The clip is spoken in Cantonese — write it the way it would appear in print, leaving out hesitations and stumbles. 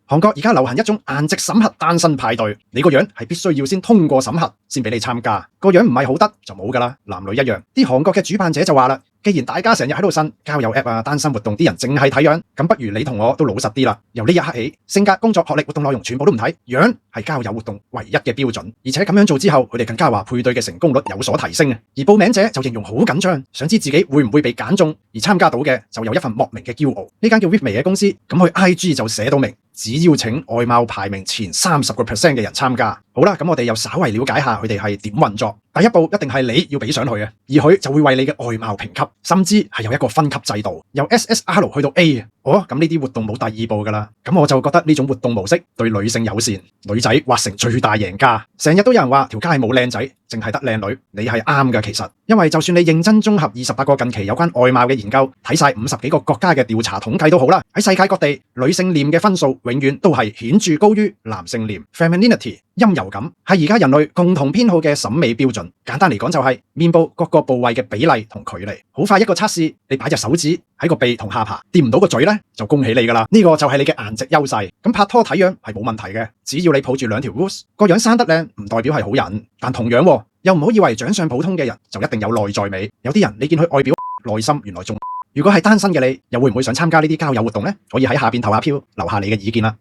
韓國而家流行一種顏值審核單身派對，你個樣係必須要先通過審核先俾你參加，個樣唔係好得就冇噶啦，男女一樣。啲韓國嘅主辦者就話啦，既然大家成日喺度呻交友 app 啊、單身活動啲人淨係睇樣，咁不如你同我都老實啲啦。由呢一刻起，性格、工作、學歷、活動內容全部都唔睇，樣係交友活動唯一嘅標準。而且咁樣做之後，佢哋更加話配對嘅成功率有所提升啊。而報名者就形容好緊張，想知自己會唔會被揀中，而參加到嘅就有一份莫名嘅驕傲。呢間叫 Withme 嘅公司，咁佢 IG 就寫到明，只邀請外貌排名前30% 嘅人參加。好啦，咁我哋又稍為了解下佢哋係點運作。第一步一定係你要俾上去嘅，而佢就會為你嘅外貌評級，甚至係有一個分級制度，由 SSR 去到 A。咁呢啲活動冇第二步噶啦。咁我就覺得呢種活動模式對女性友善，女仔劃成最大贏家。成日都有人話條街冇靚仔，淨係得靚女，你係啱噶。其實因為就算你認真綜合28個近期有關外貌嘅研究，睇晒50幾個國家嘅調查統計都好啦，喺世界各地女性臉嘅分數永遠都係顯著高於男性臉。Femininity 陰柔感係而家人類共同偏好嘅審美標準。簡單嚟講就係面部各個部位嘅比例同距離。好快一個測試，你擺隻手指喺個鼻同下巴，掂唔到個嘴呢，就恭喜你噶啦。呢個就係你嘅顏值優勢。咁拍拖睇樣係冇問題嘅，只要你抱住兩條 rules， 個樣生得靚唔代表係好人，但同樣又唔好以為長相普通嘅人就一定有內在美。有啲人你見佢外表內心原來仲……如果係單身嘅你，又會唔會想參加呢啲交友活動呢？可以喺下邊投下票，留下你嘅意見啦。